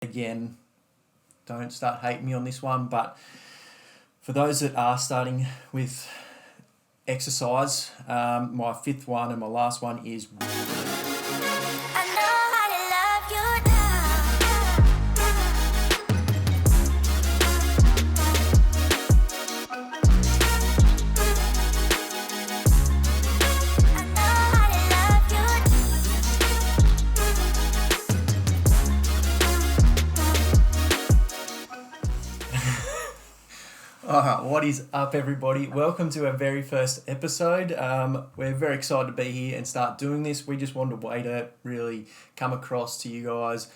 again, don't start hating me on this one, but for those that are starting with exercise, my fifth one and my last one is what is up, everybody? Welcome to our very first episode. We're very excited to be here and start doing this. We just wanted a way to really come across to you guys,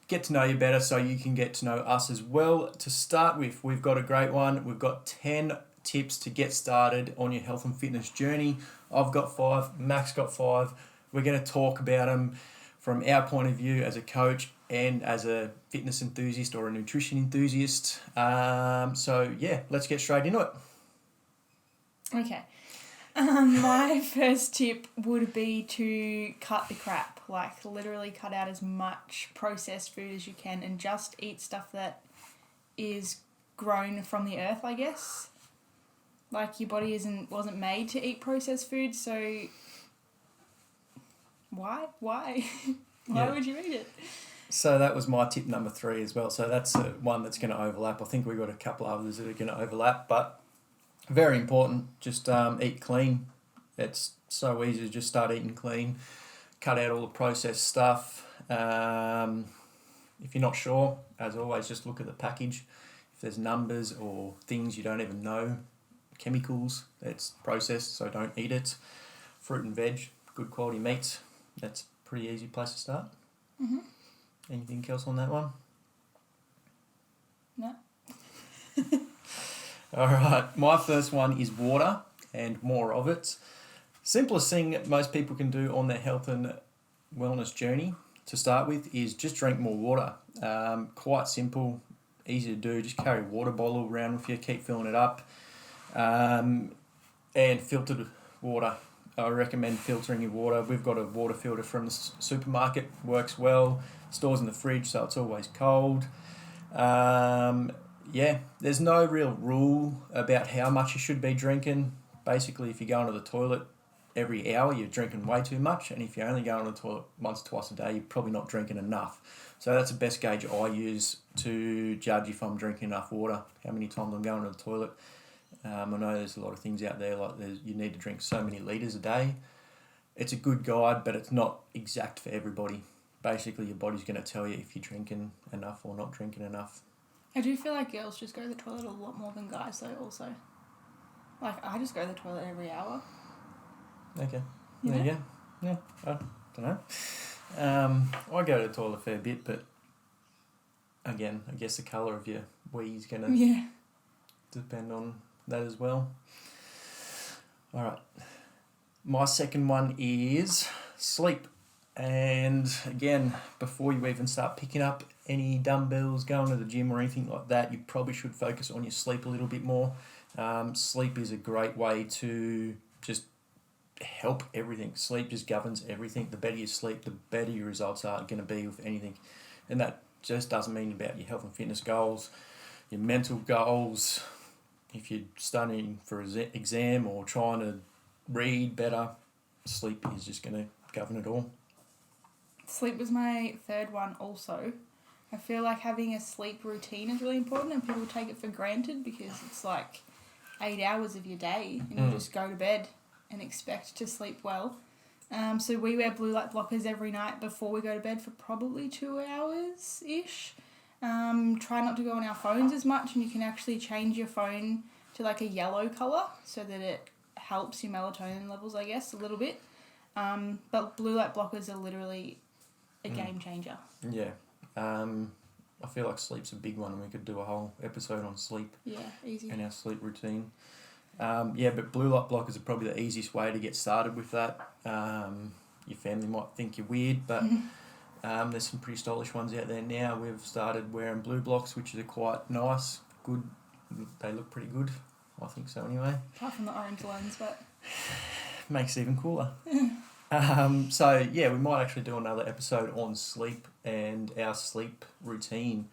get to know you better so you can get to know us as well. To start with, we've got a great one. We've got 10 tips to get started on your health and fitness journey. I've got 5, Max got 5. We're going to talk about them from our point of view as a coach and as a fitness enthusiast or a nutrition enthusiast. So yeah, let's get straight into it. Okay. My first tip would be to cut the crap. Like, literally cut out as much processed food as you can and just eat stuff that is grown from the earth, I guess. Like, your body wasn't made to eat processed food, so why? Why would you eat it? So that was my tip number 3 as well. So that's one that's going to overlap. I think we've got a couple of others that are going to overlap, but very important. Just eat clean. It's so easy to just start eating clean. Cut out all the processed stuff. If you're not sure, as always, just look at the package. If there's numbers or things you don't even know, chemicals, it's processed, so don't eat it. Fruit and veg, good quality meats. That's a pretty easy place to start. Mm-hmm. Anything else on that one? No. All right. My first one is water and more of it. Simplest thing most people can do on their health and wellness journey to start with is just drink more water. Quite simple, easy to do. Just carry a water bottle around with you, keep filling it up. And filtered water. I recommend filtering your water. We've got a water filter from the supermarket, works well, stores in the fridge so it's always cold. There's no real rule about how much you should be drinking. Basically, if you're going to the toilet every hour, you're drinking way too much, and if you're only going to the toilet once or twice a day, you're probably not drinking enough. So that's the best gauge I use to judge if I'm drinking enough water, how many times I'm going to the toilet. I know there's a lot of things out there like you need to drink so many litres a day. It's a good guide, but it's not exact for everybody. Basically, your body's going to tell you if you're drinking enough or not drinking enough. I do feel like girls just go to the toilet a lot more than guys, though, also. Like, I just go to the toilet every hour. Okay. There you go. Yeah, I don't know. I go to the toilet a fair bit, but again, I guess the colour of your wee is going to depend on that as well. All right. My second one is sleep. And again, before you even start picking up any dumbbells, going to the gym or anything like that, you probably should focus on your sleep a little bit more. Sleep is a great way to just help everything. Sleep just governs everything. The better you sleep, the better your results are going to be with anything. And that just doesn't mean about your health and fitness goals, your mental goals. If you're studying for an exam or trying to read better, sleep is just going to govern it all. Sleep was my third one also. I feel like having a sleep routine is really important and people take it for granted because it's like 8 hours of your day and you just go to bed and expect to sleep well. So we wear blue light blockers every night before we go to bed for probably 2 hours-ish. Try not to go on our phones as much, and you can actually change your phone to like a yellow colour so that it helps your melatonin levels, I guess, a little bit. But blue light blockers are literally a game changer. Yeah. I feel like sleep's a big one, and we could do a whole episode on sleep. Yeah, easy. And our sleep routine. But blue light blockers are probably the easiest way to get started with that. Your family might think you're weird, but there's some pretty stylish ones out there now. We've started wearing blue blocks, which are quite nice, good. They look pretty good. I think so anyway. Apart from the orange ones, but makes it even cooler. So, yeah, we might actually do another episode on sleep and our sleep routine.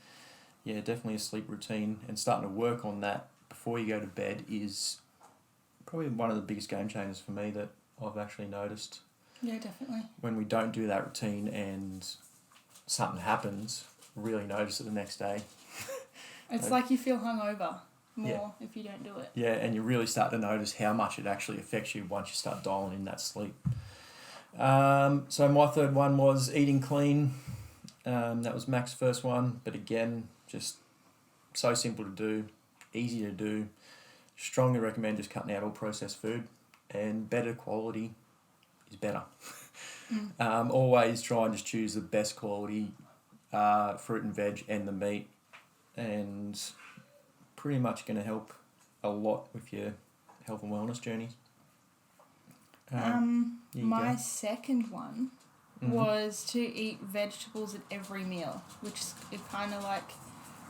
Yeah, definitely a sleep routine, and starting to work on that before you go to bed is probably one of the biggest game changers for me that I've actually noticed. Yeah, definitely. When we don't do that routine and something happens, really notice it the next day. It's like you feel hungover more if you don't do it. Yeah, and you really start to notice how much it actually affects you once you start dialing in that sleep. So my third one was eating clean. That was Mac's first one, but again, just so simple to do, easy to do. Strongly recommend just cutting out all processed food, and better quality is better. Always try and just choose the best quality fruit and veg and the meat, and pretty much going to help a lot with your health and wellness journey. My second one was to eat vegetables at every meal, which it kind of like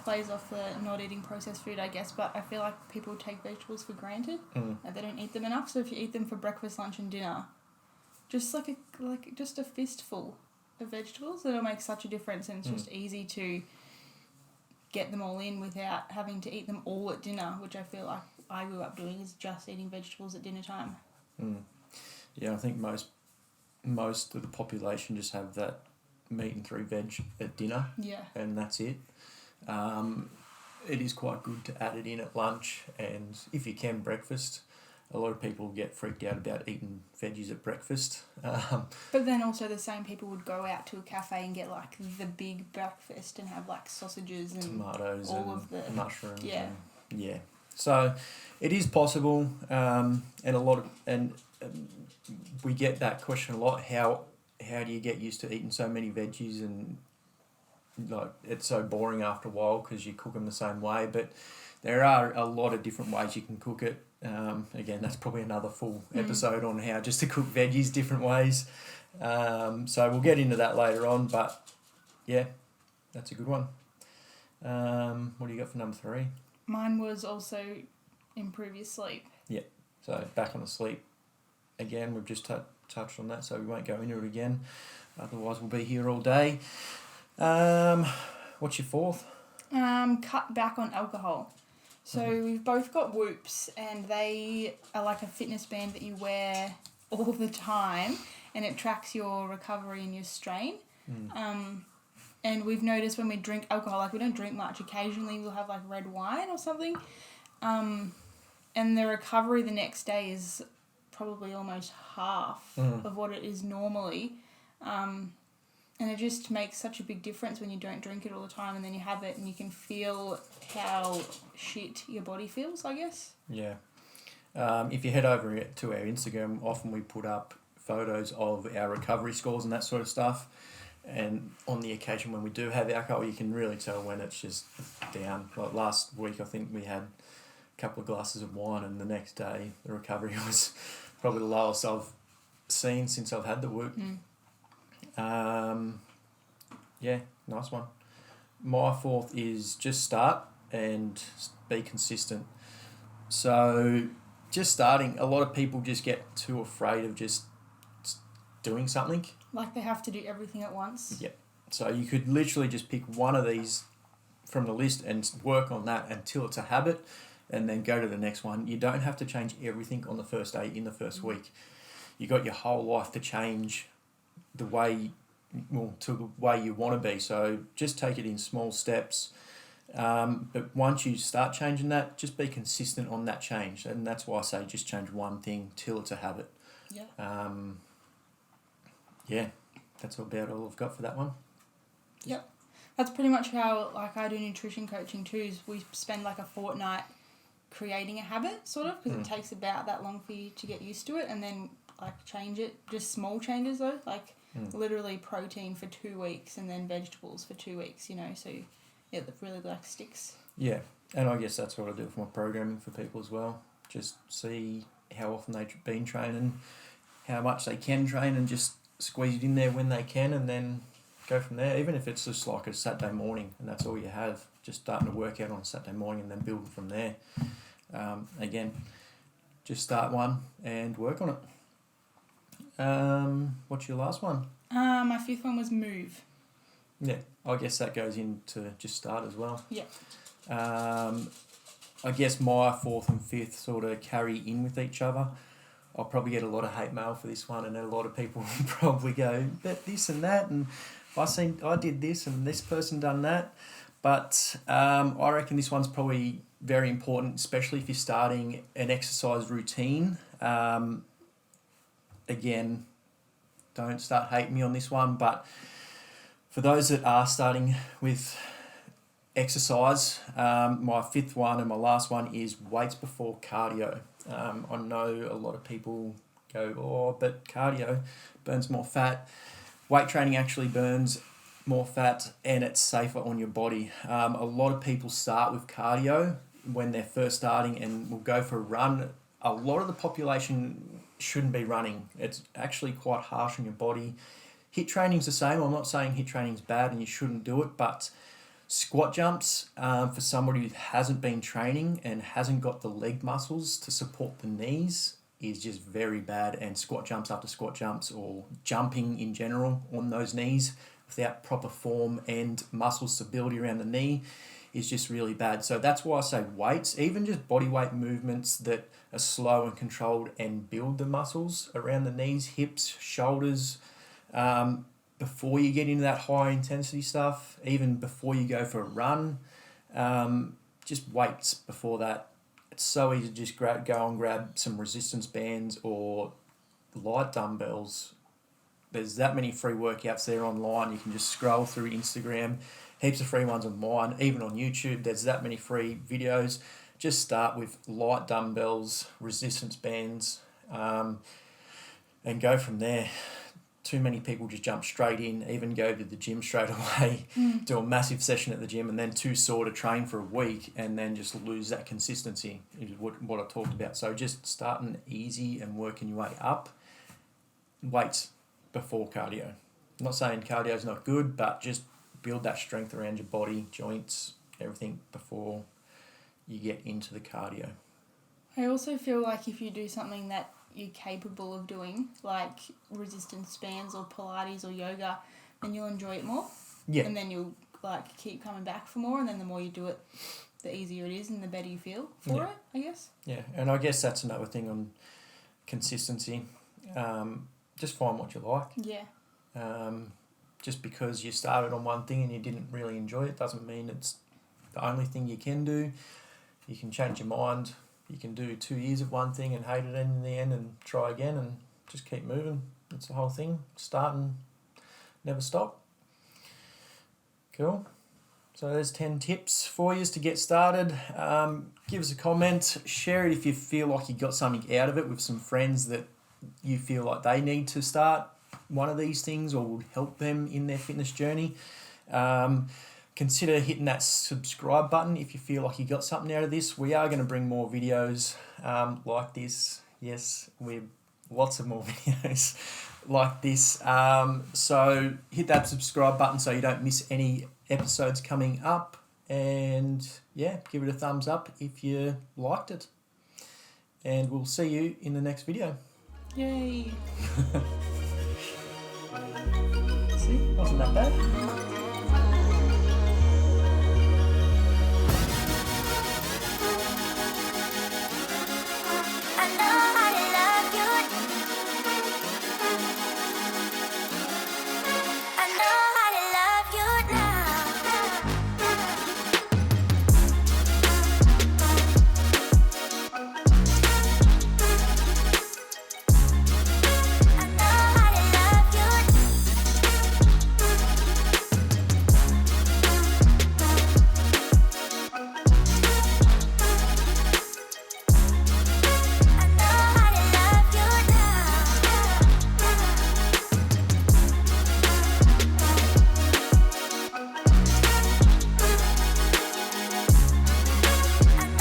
plays off the not eating processed food, I guess, but I feel like people take vegetables for granted and they don't eat them enough. So if you eat them for breakfast, lunch and dinner, just just a fistful of vegetables, it'll make such a difference, and it's just easy to get them all in without having to eat them all at dinner, which I feel like I grew up doing, is just eating vegetables at dinner time. Yeah, I think most of the population just have that meat and 3 veg at dinner. Yeah. And that's it. It is quite good to add it in at lunch, and if you can, breakfast. A lot of people get freaked out about eating veggies at breakfast. But then also the same people would go out to a cafe and get like the big breakfast and have like sausages and tomatoes all and of the mushrooms. Yeah. Yeah. So it is possible, and we get that question a lot. How do you get used to eating so many veggies, and like it's so boring after a while because you cook them the same way? But there are a lot of different ways you can cook it. Again, that's probably another full episode on how just to cook veggies different ways. So we'll get into that later on. But yeah, that's a good one. What do you got for number 3? Mine was also improve your sleep. Yeah. So back on the sleep. Again, we've just touched on that, so we won't go into it again. Otherwise, we'll be here all day. What's your 4th? Cut back on alcohol. So we've both got Whoops, and they are like a fitness band that you wear all the time, and it tracks your recovery and your strain. And we've noticed when we drink alcohol, like we don't drink much, occasionally we'll have like red wine or something, and the recovery the next day is probably almost half of what it is normally. And it just makes such a big difference when you don't drink it all the time, and then you have it and you can feel how shit your body feels, I guess. Yeah. If you head over to our Instagram, often we put up photos of our recovery scores and that sort of stuff. And on the occasion when we do have alcohol, you can really tell when it's just down. Like last week, I think we had a couple of glasses of wine, and the next day the recovery was probably the lowest I've seen since I've had the Whoop. Yeah, nice one. My 4th is just start and be consistent. So just starting, a lot of people just get too afraid of just doing something. Like they have to do everything at once. Yeah. So you could literally just pick one of these from the list and work on that until it's a habit, and then go to the next one. You don't have to change everything on the first day in the first week. You got your whole life to change to the way you want to be. So just take it in small steps. But once you start changing that, just be consistent on that change. And that's why I say just change one thing till it's a habit. Yeah. Yeah, that's about all I've got for that one. Yep. That's pretty much how like I do nutrition coaching too, is we spend like a fortnight creating a habit, sort of, because it takes about that long for you to get used to it, and then like change it. Just small changes though, like literally protein for 2 weeks and then vegetables for 2 weeks, so yeah, that really like sticks. Yeah, and I guess that's what I do for my programming for people as well. Just see how often they've been training, how much they can train, and just squeeze it in there when they can, and then go from there. Even if it's just like a Saturday morning and that's all you have, just starting to work out on a Saturday morning and then building from there. Again, just start one and work on it. What's your last one? My fifth one was move. Yeah, I guess that goes into just start as well. Yeah. I guess my fourth and fifth sort of carry in with each other. I'll probably get a lot of hate mail for this one, and a lot of people will probably go, but this and that, and I did this and this person done that. But I reckon this one's probably very important, especially if you're starting an exercise routine. Again, don't start hating me on this one, but for those that are starting with exercise, my fifth one and my last one is weights before cardio. I know a lot of people go, oh, but cardio burns more fat. Weight training actually burns more fat and it's safer on your body. A lot of people start with cardio when they're first starting and will go for a run. A lot of the population shouldn't be running. It's actually quite harsh on your body. HIIT training's the same. I'm not saying HIIT training's bad and you shouldn't do it, but squat jumps for somebody who hasn't been training and hasn't got the leg muscles to support the knees is just very bad. And squat jumps after squat jumps, or jumping in general on those knees without proper form and muscle stability around the knee, is just really bad. So that's why I say weights, even just body weight movements that are slow and controlled and build the muscles around the knees, hips, shoulders, before you get into that high intensity stuff, even before you go for a run, just weights before that. It's so easy to just go and grab some resistance bands or light dumbbells. There's that many free workouts there online. You can just scroll through Instagram, heaps of free ones on mine, even on YouTube. There's that many free videos. Just start with light dumbbells, resistance bands, and go from there. Too many people just jump straight in, even go to the gym straight away, do a massive session at the gym, and then too sore to train for a week, and then just lose that consistency, is what I talked about. So just starting easy and working your way up. Weights before cardio. I'm not saying cardio is not good, but just build that strength around your body, joints, everything before you get into the cardio. I also feel like if you do something that you're capable of doing, like resistance bands or Pilates or yoga, then you'll enjoy it more. Yeah. And then you'll like keep coming back for more, and then the more you do it, the easier it is and the better you feel for it, I guess. Yeah, and I guess that's another thing on consistency. Just find what you like. Yeah. Just because you started on one thing and you didn't really enjoy it doesn't mean it's the only thing you can do. You can change your mind. You can do 2 years of one thing and hate it in the end and try again and just keep moving. That's the whole thing. Start and never stop. Cool. So there's 10 tips for you to get started. Give us a comment. Share it if you feel like you got something out of it with some friends that you feel like they need to start one of these things or would help them in their fitness journey. Consider hitting that subscribe button if you feel like you got something out of this. We are going to bring more videos like this. Yes, we've lots of more videos like this. So hit that subscribe button so you don't miss any episodes coming up. And yeah, give it a thumbs up if you liked it. And we'll see you in the next video. Yay! See, wasn't that bad?